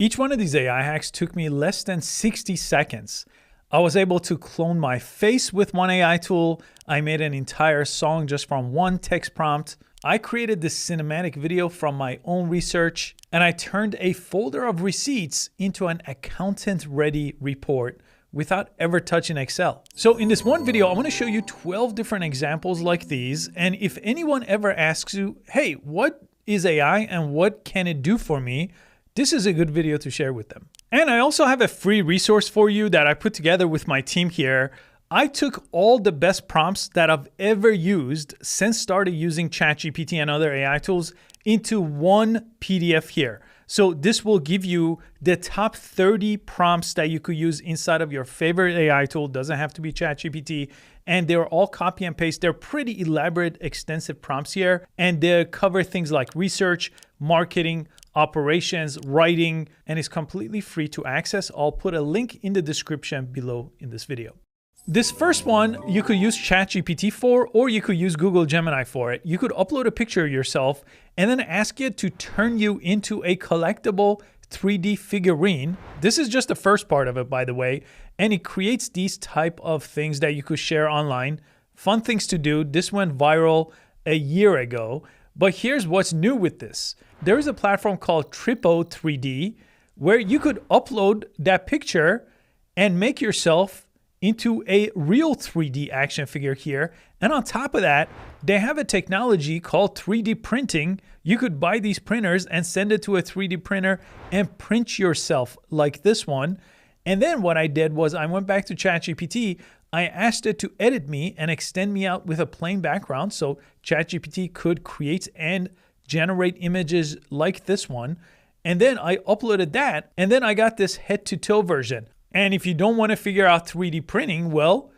Each one of these AI hacks took me less than 60 seconds. I was able to clone my face with one AI tool. I made an entire song just from one text prompt. I created this cinematic video from my own research, and I turned a folder of receipts into an accountant-ready report without ever touching Excel. So in this one video, I want to show you 12 different examples like these. And if anyone ever asks you, hey, what is AI and what can it do for me? This is a good video to share with them. And I also have a free resource for you that I put together with my team here. I took all the best prompts that I've ever used since started using ChatGPT and other AI tools into one PDF here. So this will give you the top 30 prompts that you could use inside of your favorite AI tool. Doesn't have to be ChatGPT. And they're all copy and paste. They're pretty elaborate, extensive prompts here. And they cover things like research, marketing, operations, writing, and it's completely free to access. I'll put a link in the description below in this video. This first one, you could use ChatGPT for, or you could use Google Gemini for it. You could upload a picture of yourself and then ask it to turn you into a collectible 3D figurine. This is just the first part of it, by the way, and it creates these type of things that you could share online. Fun things to do. This went viral a year ago, but here's what's new with this. There is a platform called Tripo 3D where you could upload that picture and make yourself into a real 3D action figure here. And on top of that, they have a technology called 3D printing. You could buy these printers and send it to a 3D printer and print yourself like this one. And then what I did was I went back to ChatGPT. I asked it to edit me and extend me out with a plain background. So ChatGPT could create and generate images like this one. And then I uploaded that. And then I got this head to toe version. And if you don't want to figure out 3D printing, well,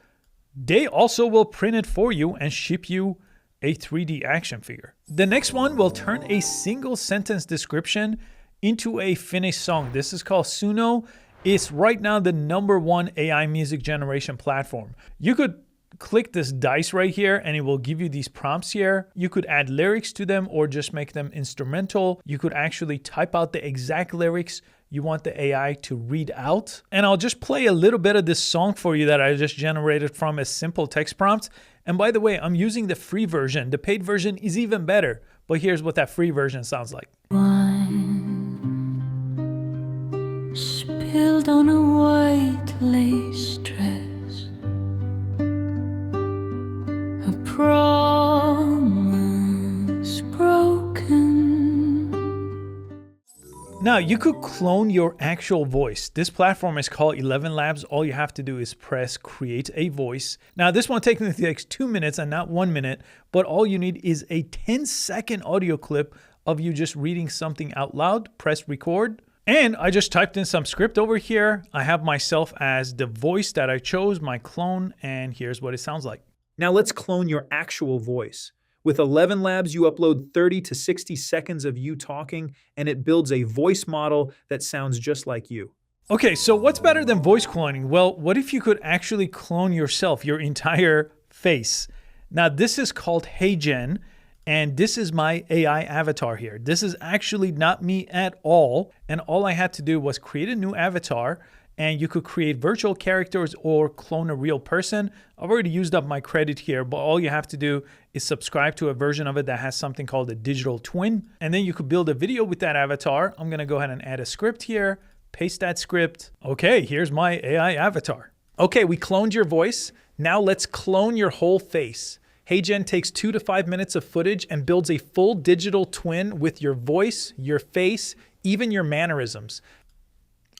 they also will print it for you and ship you a 3D action figure. The next one will turn a single sentence description into a finished song. This is called Suno. It's right now the #1 AI music generation platform. You could click this dice right here and it will give you these prompts here. You could add lyrics to them or just make them instrumental. You could actually type out the exact lyrics you want the AI to read out. And I'll just play a little bit of this song for you that I just generated from a simple text prompt. And by the way, I'm using the free version. The paid version is even better, but here's what that free version sounds like. Wine spilled on a white lace dress, a promise broken. Now, you could clone your actual voice. This platform is called ElevenLabs. All you have to do is press create a voice. Now, this one technically takes 2 minutes and not 1 minute, but all you need is a 10-second audio clip of you just reading something out loud. Press record. And I just typed in some script over here. I have myself as the voice that I chose, my clone, and here's what it sounds like. Now let's clone your actual voice. With ElevenLabs, you upload 30 to 60 seconds of you talking, and it builds a voice model that sounds just like you. Okay, so what's better than voice cloning? Well, what if you could actually clone yourself, your entire face? Now, this is called HeyGen, and this is my AI avatar here. This is actually not me at all, and all I had to do was create a new avatar, and you could create virtual characters or clone a real person. I've already used up my credit here, but all you have to do is subscribe to a version of it that has something called a digital twin. And then you could build a video with that avatar. I'm gonna go ahead and add a script here, paste that script. Okay, here's my AI avatar. Okay, we cloned your voice. Now let's clone your whole face. HeyGen takes 2 to 5 minutes of footage and builds a full digital twin with your voice, your face, even your mannerisms.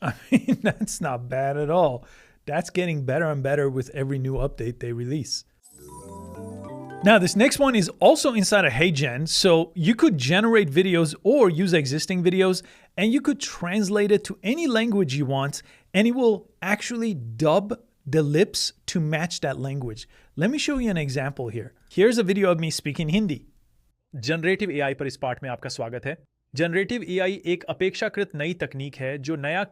I mean, that's not bad at all. That's getting better and better with every new update they release. Now, this next one is also inside of HeyGen. So you could generate videos or use existing videos, and you could translate it to any language you want, and it will actually dub the lips to match that language. Let me show you an example here. Here's a video of me speaking Hindi. Generative AI पर इस part में आपका स्वागत है। Generative AI एक अपेक्षाकृत नई तकनीक है जो नया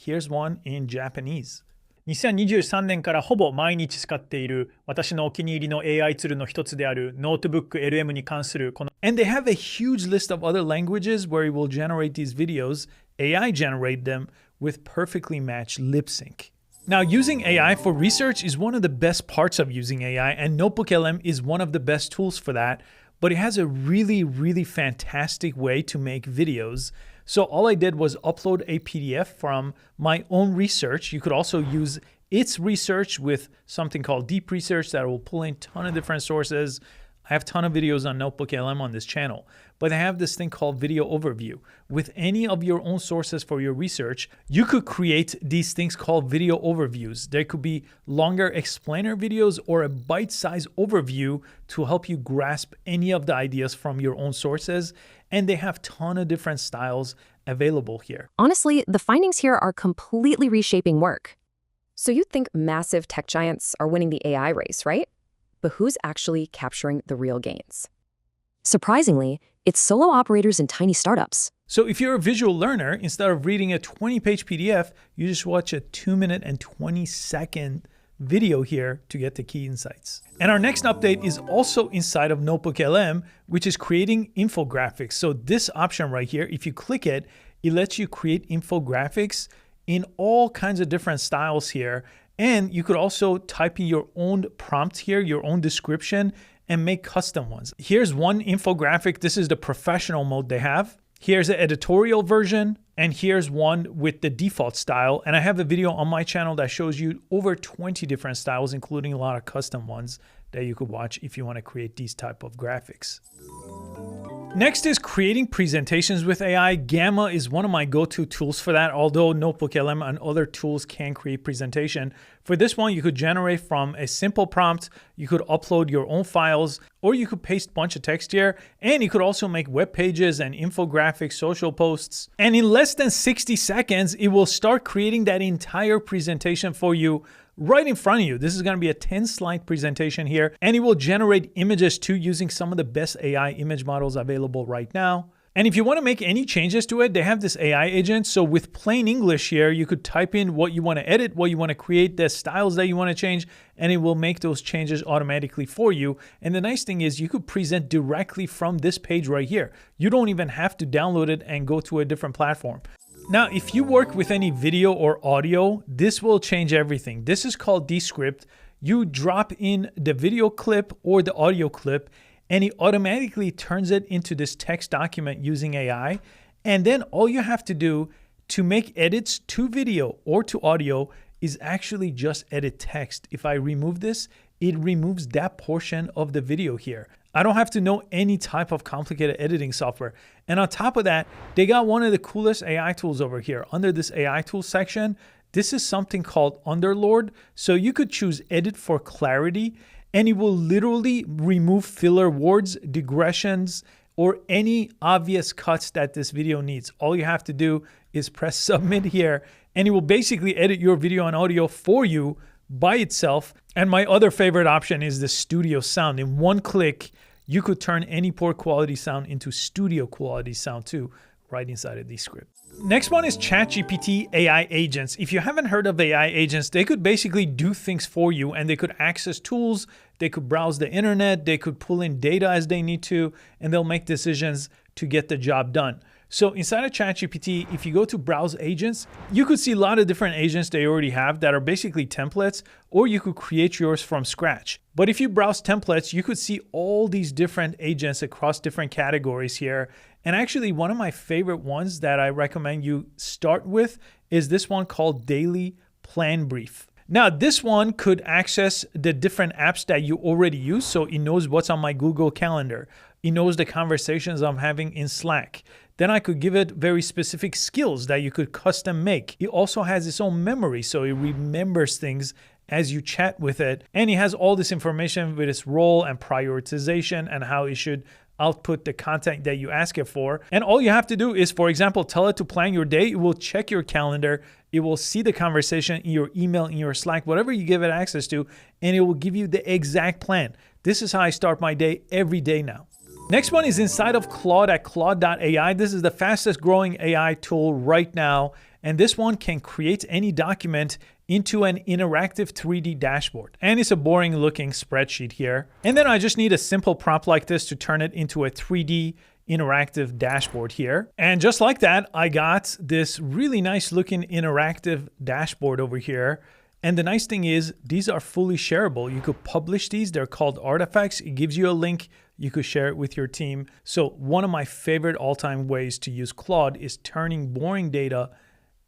Here's one in Japanese. 2023年からほぼ毎日使っている私のお気に入りの AI ツールの一つである NotebookLM に関するこの And they have a huge list of other languages where it will generate these videos, AI generate them with perfectly matched lip sync. Now, using AI for research is one of the best parts of using AI, and NotebookLM is one of the best tools for that, but it has a really fantastic way to make videos. So all I did was upload a PDF from my own research. You could also use its research with something called deep research that will pull in a ton of different sources. I have a ton of videos on NotebookLM on this channel, but I have this thing called video overview. With any of your own sources for your research, you could create these things called video overviews. There could be longer explainer videos or a bite-sized overview to help you grasp any of the ideas from your own sources. And they have a ton of different styles available here. Honestly, the findings here are completely reshaping work. So you'd think massive tech giants are winning the AI race, right? But who's actually capturing the real gains? Surprisingly, it's solo operators and tiny startups. So if you're a visual learner, instead of reading a 20-page PDF, you just watch a 2-minute and 20-second video here to get the key insights. And our next update is also inside of NotebookLM, which is creating infographics. So this option right here, if you click it, it lets you create infographics in all kinds of different styles here. And you could also type in your own prompt here, your own description, and make custom ones. Here's one infographic. This is the professional mode they have. Here's the editorial version, and here's one with the default style. And I have a video on my channel that shows you over 20 different styles, including a lot of custom ones that you could watch if you want to create these type of graphics. Next is creating presentations with AI. Gamma is one of my go-to tools for that, although NotebookLM and other tools can create presentation. For this one, you could generate from a simple prompt, you could upload your own files, or you could paste a bunch of text here, and you could also make web pages and infographics, social posts. And in less than 60 seconds, it will start creating that entire presentation for you right in front of you. This is going to be a 10-slide presentation here, and it will generate images too using some of the best AI image models available right now. And if you want to make any changes to it, they have this AI agent. So with plain English here, you could type in what you want to edit, what you want to create, the styles that you want to change, and it will make those changes automatically for you. And the nice thing is you could present directly from this page right here. You don't even have to download it and go to a different platform. Now, if you work with any video or audio, this will change everything. This is called Descript. You drop in the video clip or the audio clip, and it automatically turns it into this text document using AI. And then all you have to do to make edits to video or to audio is actually just edit text. If I remove this, it removes that portion of the video here. I don't have to know any type of complicated editing software. And on top of that, they got one of the coolest AI tools over here. Under this AI tools section, this is something called Underlord. So you could choose edit for clarity, and it will literally remove filler words, digressions, or any obvious cuts that this video needs. All you have to do is press submit here, and it will basically edit your video and audio for you by itself. And my other favorite option is the studio sound. In one click, you could turn any poor quality sound into studio quality sound too, right inside of Descript. Next one is ChatGPT AI agents. If you haven't heard of AI agents, they could basically do things for you, and they could access tools, they could browse the internet, they could pull in data as they need to, and they'll make decisions to get the job done. So inside of ChatGPT, if you go to browse agents, you could see a lot of different agents they already have that are basically templates, or you could create yours from scratch. But if you browse templates, you could see all these different agents across different categories here. And actually, one of my favorite ones that I recommend you start with is this one called Daily Plan Brief. Now, this one could access the different apps that you already use. So it knows what's on my Google Calendar. It knows the conversations I'm having in Slack. Then I could give it very specific skills that you could custom make. It also has its own memory, so it remembers things as you chat with it. And it has all this information with its role and prioritization and how it should output the content that you ask it for. And all you have to do is, for example, tell it to plan your day. It will check your calendar. It will see the conversation in your email, in your Slack, whatever you give it access to, and it will give you the exact plan. This is how I start my day every day now. Next one is inside of Claude at Claude.ai. This is the fastest growing AI tool right now. And this one can create any document into an interactive 3D dashboard. And it's a boring looking spreadsheet here. And then I just need a simple prompt like this to turn it into a 3D interactive dashboard here. And just like that, I got this really nice looking interactive dashboard over here. And the nice thing is these are fully shareable. You could publish these. They're called artifacts. It gives you a link. You could share it with your team. So one of my favorite all-time ways to use Claude is turning boring data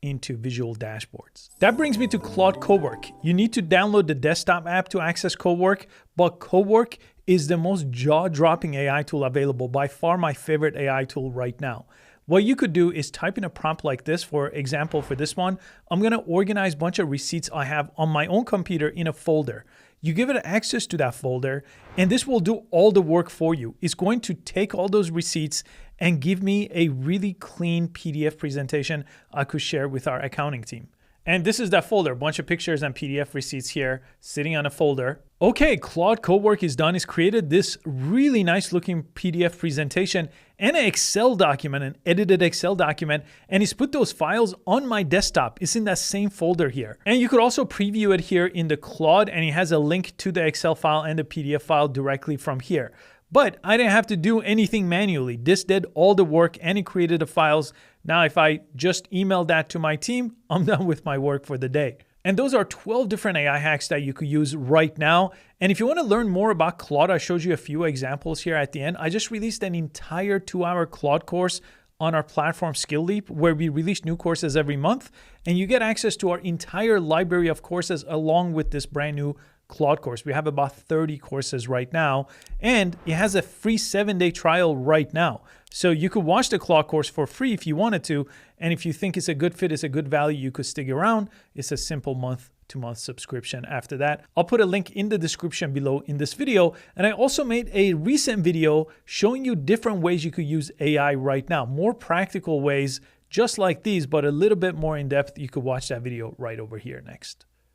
into visual dashboards. That brings me to Claude Cowork. You need to download the desktop app to access Cowork, but Cowork is the most jaw-dropping AI tool available, by far my favorite AI tool right now. What you could do is type in a prompt like this. For example, for this one, I'm gonna organize a bunch of receipts I have on my own computer in a folder. You give it access to that folder, and this will do all the work for you. It's going to take all those receipts and give me a really clean PDF presentation I could share with our accounting team. And this is that folder, a bunch of pictures and PDF receipts here sitting on a folder. Okay, Claude Cowork is done. It's created this really nice looking PDF presentation and an Excel document, an edited Excel document, and it's put those files on my desktop. It's in that same folder here. And you could also preview it here in the Claude, and it has a link to the Excel file and the PDF file directly from here. But I didn't have to do anything manually. This did all the work and it created the files. Now, if I just email that to my team, I'm done with my work for the day. And those are 12 different AI hacks that you could use right now. And if you want to learn more about Claude, I showed you a few examples here at the end. I just released an entire 2-hour Claude course on our platform Skill Leap, where we release new courses every month. And you get access to our entire library of courses along with this brand new Claude course. We have about 30 courses right now, and it has a free 7-day trial right now. So you could watch the Claude course for free if you wanted to. And if you think it's a good fit, it's a good value, you could stick around. It's a simple month-to-month subscription after that. I'll put a link in the description below in this video. And I also made a recent video showing you different ways you could use AI right now, more practical ways just like these, but a little bit more in depth. You could watch that video right over here next.